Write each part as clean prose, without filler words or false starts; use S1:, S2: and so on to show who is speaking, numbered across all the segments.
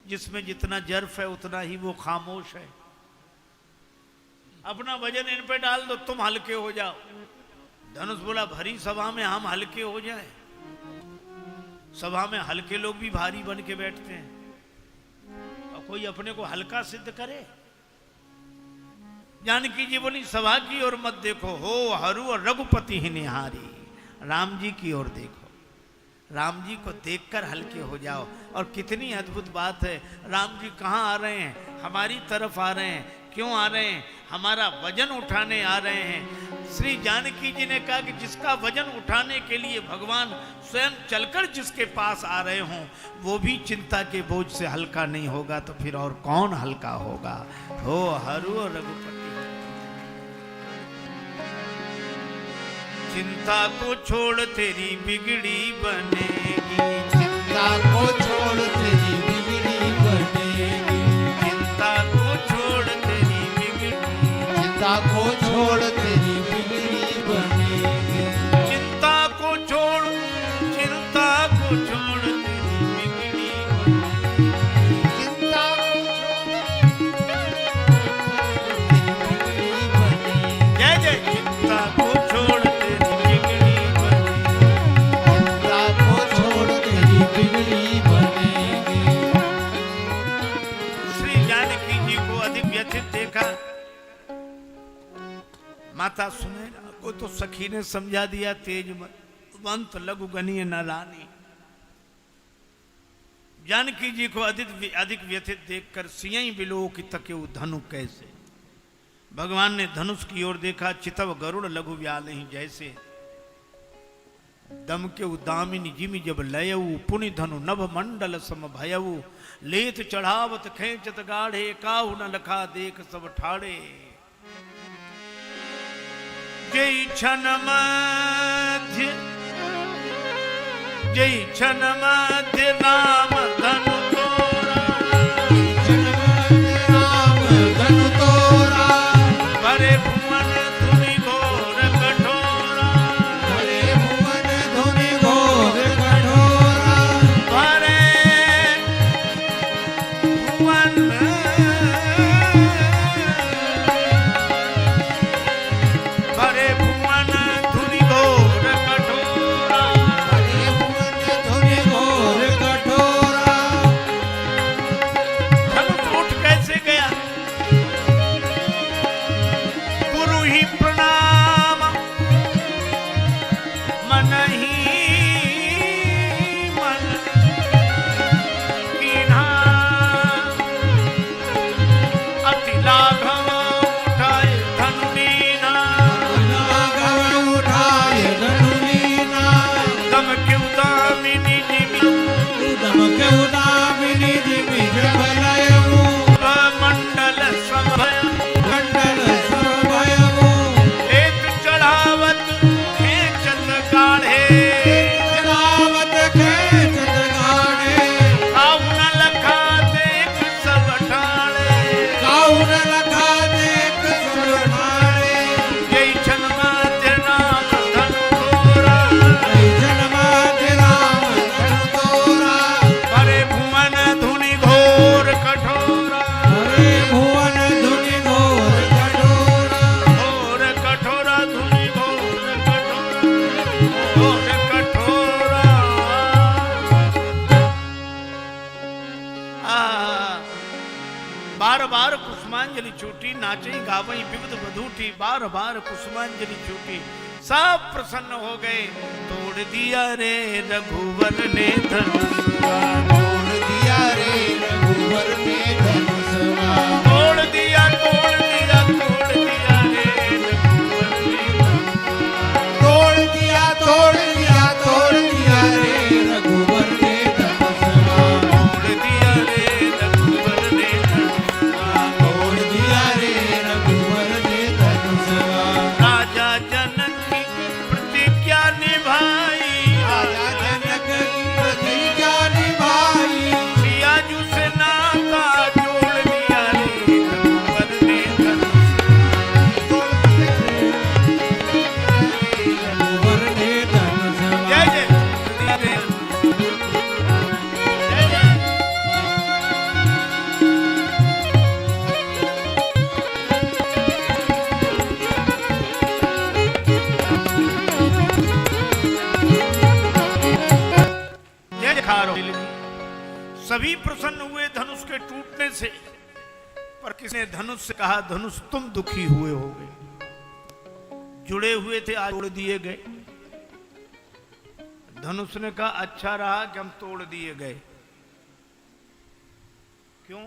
S1: जिसमें जितना जर्फ है उतना ही वो खामोश है। अपना वजन इन पे डाल दो, तुम हल्के हो जाओ। धनुष बोला भरी सभा में हम हल्के हो जाए? सभा में हल्के लोग भी भारी बन के बैठते हैं, और कोई अपने को हल्का सिद्ध करे? जानकी जी बोली सभा की ओर मत देखो, हो हरू और रघुपति ही निहारी। राम जी की ओर देखो, राम जी को देखकर हल्के हो जाओ। और कितनी अद्भुत बात है, राम जी कहाँ आ रहे हैं? हमारी तरफ आ रहे हैं। क्यों आ रहे हैं? हमारा वजन उठाने आ रहे हैं। श्री जानकी जी ने कहा कि जिसका वजन उठाने के लिए भगवान स्वयं चलकर जिसके पास आ रहे हों, वो भी चिंता के बोझ से हल्का नहीं होगा, तो फिर और कौन हल्का होगा? हो हरू और रघुपति। चिंता को छोड़ तेरी बिगड़ी बनेगी,
S2: चिंता को छोड़ तेरी बिगड़ी बनेगी,
S1: चिंता को छोड़ तेरी बिगड़ी,
S2: चिंता को छोड़ तेरी बिगड़ी बनेगी,
S1: चिंता को छोड़, चिंता को छोड़ तेरी बिगड़ी बनेगी,
S2: चिंता को छोड़ तेरी बिगड़ी बनेगी,
S1: जय जय। चिंता को छोड़ तेरी बिगड़ी बनेगी,
S2: चिंता को छोड़ तेरी बिगड़ी बनेगी।
S1: श्री जानकी जी को अधिक व्यथित देखा। माता सुने ना, को तो सखी ने समझा दिया, तेज वंत लघु गनीय न रानी। जानकी जी को अधिक व्यथित देखकर सियई बिलोक तके धनु कैसे। भगवान ने धनुष की ओर देखा, चितव गरुड़ लघु व्यालहि जैसे। दम के उदामिनी जिमि जब लयऊ, पुनि धनु नभ मंडल सम भयऊ। लेत चढ़ावत खेचत गाढ़े, काहु न लखा देख सब ठाड़े। जय क्षण मध्य, जय क्षण मध्य राम धनु तोरा,
S2: राम धनु तोरा,
S1: भरे भुवन धुनि घोर कठोरा,
S2: भरे भुवन धुनि घोर कठोरा,
S1: भरे भुवन भरे भुवन धुनि घोर कठोरा,
S2: भरे भुवन धुनि घोर कठोरा।
S1: धनुष उठ कैसे गया? गुरु ही प्रणाम मन ही मन कीन्हा, अति लाघव उठाए धनु लीना,
S2: लाघव उठाय धनु लीना,
S1: दम क्यों दामिनी जिमि
S2: दम के उदामिनी जिमि जब लयऊ,
S1: मंडल समय।
S2: मंडल समभयऊ,
S1: एक चढ़ावत खेचत गाढ़े,
S2: चलावत खेचत गाढ़े,
S1: काहु न लखा देख सब ठाणे।
S2: काहु न लखा देख सब ठाणे।
S1: जय क्षण मध्य राम धनु तोरा,
S2: जय जन्माद्य राम धनु तोरा,
S1: भरे भुवन धुनि घोर कठोरा,
S2: हरे भुवन धुनि घोर कठोरा,
S1: घोर कठोरा धुनि घोर कठोरा, घोर कठोरा। बार बार कुसुमांजलि छूटी, नाचई गावई विविध बधूटी। बार बार कुसुमांजलि छूटी, सब प्रसन्न हो गए। तोड़ दिया रे रघुवर ने धनुषवा,
S2: तोड़ दिया रे रघुवर ने धनुषवा,
S1: तोड़ दिया तोड़ दिया तोड़ दिया रे रघुवर ने धनुषवा,
S2: तोड़ दिया तोड़ दिया तोड़ दिया रे रघुवर ने धनुषवा,
S1: तोड़ दिया रे रघुवर ने धनुषवा।
S2: तोड़ दिया रे रघुवर ने धनुषवा।
S1: राजा जनक की प्रतिज्ञा निभाई,
S2: राजा जनक की प्रतिज्ञा निभाई,
S1: प्रसन्न हुए धनुष के टूटने से, पर किसने धनुष से कहा धनुष तुम दुखी हुए होगे, जुड़े हुए थे आज तोड़ दिए गए। धनुष ने कहा अच्छा रहा कि हम तोड़ दिए गए। क्यों?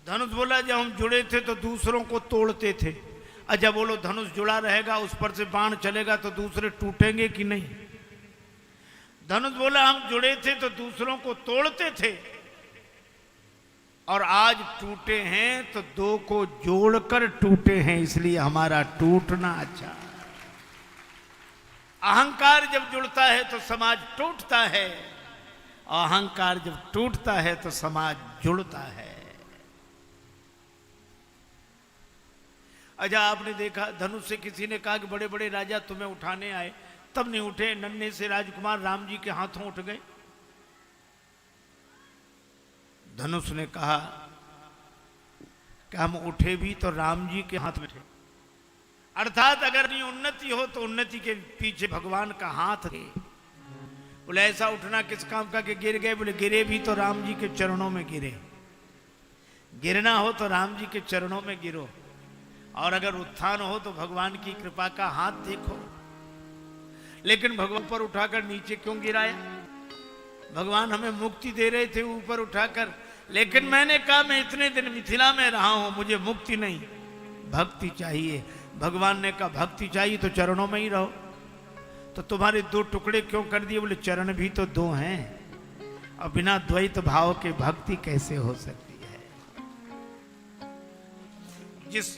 S1: धनुष बोला जब हम जुड़े थे तो दूसरों को तोड़ते थे, अच्छा बोलो धनुष जुड़ा रहेगा उस पर से बाण चलेगा तो दूसरे टूटेंगे कि नहीं? धनुष बोला हम जुड़े थे तो दूसरों को तोड़ते थे और आज टूटे हैं तो दो को जोड़कर टूटे हैं, इसलिए हमारा टूटना अच्छा। अहंकार जब जुड़ता है तो समाज टूटता है, अहंकार जब टूटता है तो समाज जुड़ता है। अच्छा आपने देखा धनुष से किसी ने कहा कि बड़े बड़े राजा तुम्हें उठाने आए, तब नहीं उठे, नन्हे से राजकुमार राम जी के हाथों उठ गए। धनुष ने कहा कि हम उठे भी तो राम जी के हाथ में थे, अर्थात अगर नहीं उन्नति हो तो उन्नति के पीछे भगवान का हाथ है। बोले ऐसा उठना किस काम का कि गिर गए? बोले गिरे भी तो राम जी के चरणों में गिरे, गिरना हो तो राम जी के चरणों में गिरो, और अगर उत्थान हो तो भगवान की कृपा का हाथ देखो। लेकिन भगवान पर उठाकर नीचे क्यों गिराया? भगवान हमें मुक्ति दे रहे थे ऊपर उठाकर, लेकिन मैंने कहा मैं इतने दिन मिथिला में रहा हूं, मुझे मुक्ति नहीं भक्ति चाहिए। भगवान ने कहा भक्ति चाहिए तो चरणों में ही रहो, तो तुम्हारे दो टुकड़े क्यों कर दिए? बोले चरण भी तो दो हैं, और बिना द्वैत भाव के भक्ति कैसे हो सकती है? जिस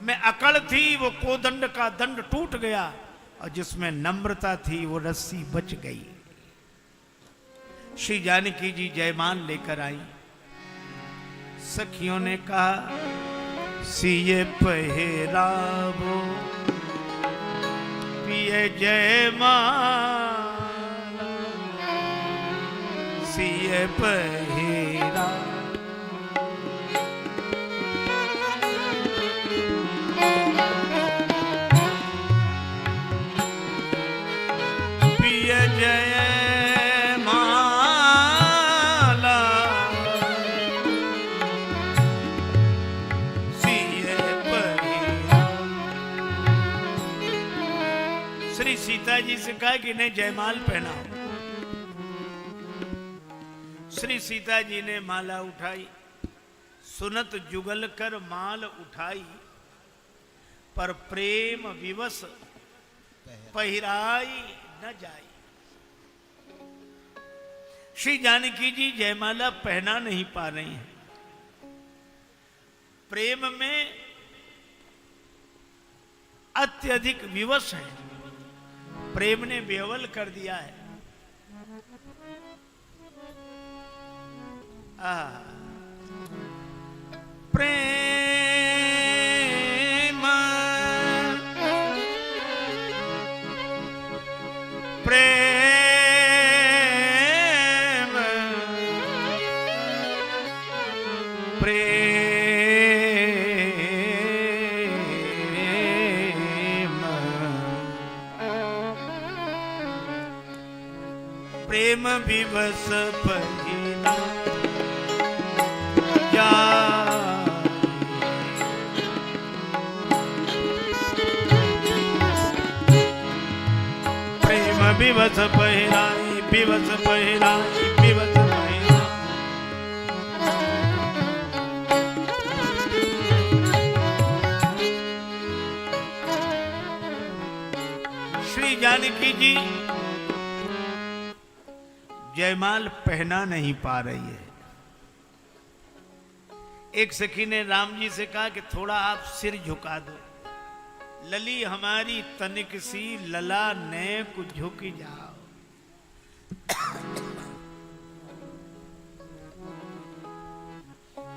S1: में अकड़ थी वो कोदंड का दंड टूट गया, और जिसमें नम्रता थी वो रस्सी बच गई। श्री जानकी जी जयमाल लेकर आई, सखियों ने कहा सिए पहरावो पिए जयमाल, सिए पहरा सीता जी से कहा कि इन्हें जयमाल पहनाओ। श्री सीता जी ने माला उठाई, सुनत जुगल कर माल उठाई, पर प्रेम विवश पहिराई न जाई। श्री जानकी जी जयमाला पहना नहीं पा रही हैं, प्रेम में अत्यधिक विवश है, प्रेम ने बेवल कर दिया है। प्रेम प्रेम प्रेम विवश पहिना प्रेम विवश पहिराई, विवश पहिराई, विवश पहिराई। श्री जानकी जी जयमाल पहना नहीं पा रही है। एक सखी ने राम जी से कहा कि थोड़ा आप सिर झुका दो, लली हमारी तनिक सी लला ने कुछ झुकी जाओ।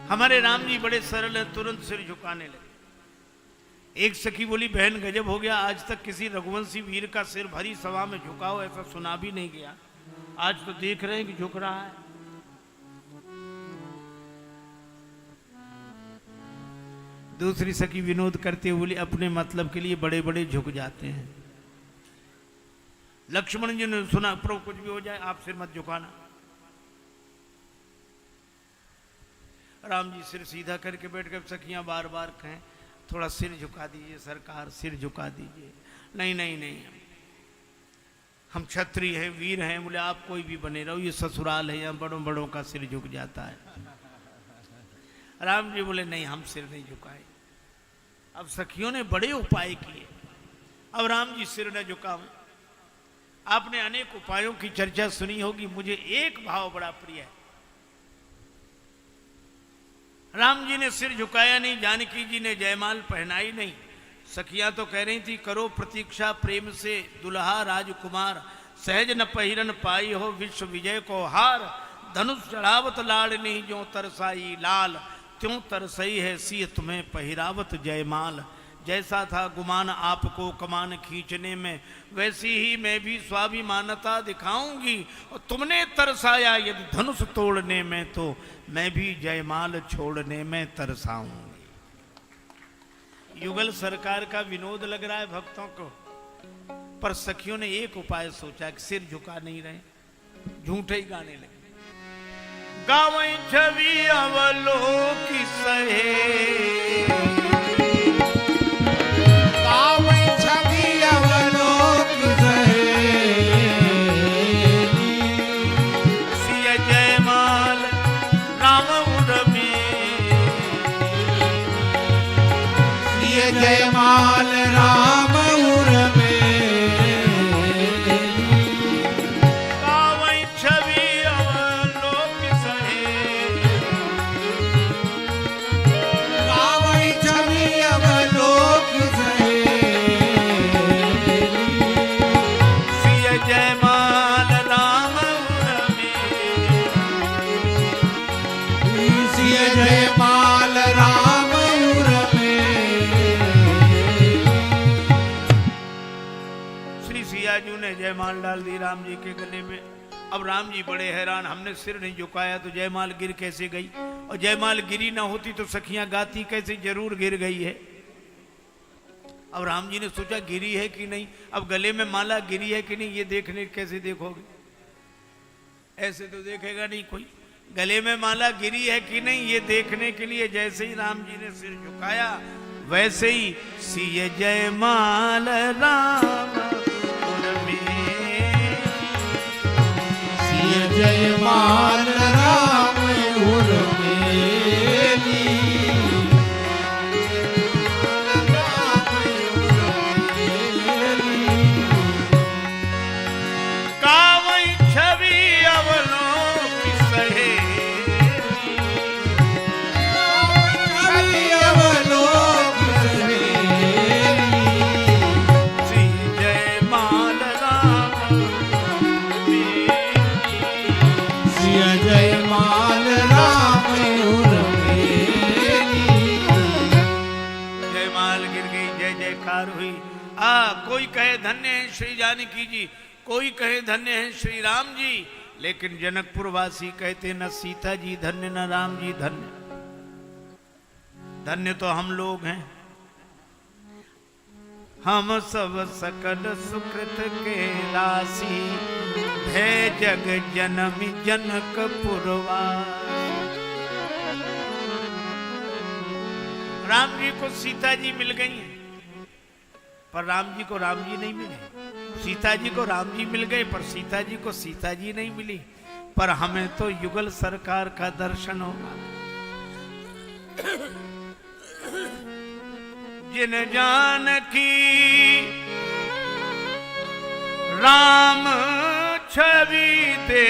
S1: हमारे राम जी बड़े सरल हैं, तुरंत सिर झुकाने लगे। एक सखी बोली बहन गजब हो गया, आज तक किसी रघुवंशी वीर का सिर भरी सभा में झुकाओ ऐसा सुना भी नहीं गया, आज तो देख रहे हैं कि झुक रहा है। दूसरी सखी विनोद करते हुए बोली अपने मतलब के लिए बड़े बड़े झुक जाते हैं। लक्ष्मण जी ने सुना प्रभु कुछ भी हो जाए आप सिर मत झुकाना। राम जी सिर सीधा करके बैठ गए। सखियां बार बार कहें थोड़ा सिर झुका दीजिए सरकार, सिर झुका दीजिए। नहीं नहीं नहीं, हम क्षत्रिय हैं, वीर हैं। बोले आप कोई भी बने रहो, ये ससुराल है, यहाँ बड़ों बड़ों का सिर झुक जाता है। राम जी बोले नहीं, हम सिर नहीं झुकाए। अब सखियों ने बड़े उपाय किए, अब राम जी सिर न झुकाओ। आपने अनेक उपायों की चर्चा सुनी होगी, मुझे एक भाव बड़ा प्रिय है। राम जी ने सिर झुकाया नहीं, जानकी जी ने जयमाल पहनाई नहीं। सखियां तो कह रही थी करो प्रतीक्षा प्रेम से दुल्हा राजकुमार, सहज न पहिरन पाई हो विश्व विजय को हार। धनुष चढ़ावत लाड़नी जो तरसाई लाल, त्यों तरसई है सिय तुम्हें पहिरावत जयमाल। जैसा था गुमान आपको कमान खींचने में, वैसी ही मैं भी स्वाभिमानता दिखाऊंगी। और तुमने तरसाया यदि धनुष तोड़ने में, तो मैं भी जयमाल छोड़ने में तरसाऊंगी। युगल सरकार का विनोद लग रहा है भक्तों को, पर सखियों ने एक उपाय सोचा कि सिर झुका नहीं रहे, झूठे ही गाने लगे। गावई छवि अवलोकी सहे,
S2: गावई छवि अवलोकी सहे,
S1: सिय जयमाल राम उर्मे,
S2: सिय जयमाल राम उर्मे।
S1: गावई छवि अवलोकी सहे,
S2: गावई छवि अवलोकी सहे,
S1: सिय जयमाल राम उर्मे,
S2: सिय जयमाल राम उर्मे।
S1: श्री सिया जी ने जयमाल डाल दी राम जी के गले में। अब राम जी बड़े हैरान, हमने सिर नहीं झुकाया तो जयमाल गिर कैसे गई, और जयमाल गिरी ना होती तो सखियां गाती कैसे, जरूर गिर गई है। अब राम जी ने सोचा गिरी है कि नहीं, अब गले में माला गिरी है कि नहीं ये देखने कैसे देखोगे, ऐसे तो देखेगा नहीं कोई। गले में माला गिरी है कि नहीं ये देखने के लिए जैसे ही राम जी ने सिर झुकाया, वैसे ही सिय जयमाल राम उर्मे,
S2: सिय जयमाल राम उर्मेली, राम उर्मेली।
S1: गावई छवि अवलोकी सहे,
S2: छवि अवलोकी सहेली,
S1: सिय जयमाल राम उर्मे,
S2: सिय जयमाल राम उर्मेली।
S1: जयमाल गिर गई, जय जयकार हुई। कोई कहे धन्य है श्री जानकी जी, कोई कहे धन्य है श्री राम जी, लेकिन जनकपुर वासी कहते न सीता जी धन्य न राम जी धन्य, धन्य तो हम लोग हैं। हम सब सकल सुकृत के राशि, है जग जनमी जनकपुरवासी। राम जी को सीता जी मिल गई हैं, पर राम जी को राम जी नहीं मिले। सीता जी को राम जी मिल गए, पर सीता जी को सीता जी नहीं मिली। पर हमें तो युगल सरकार का दर्शन होगा। जिन जानकी राम छवि दे,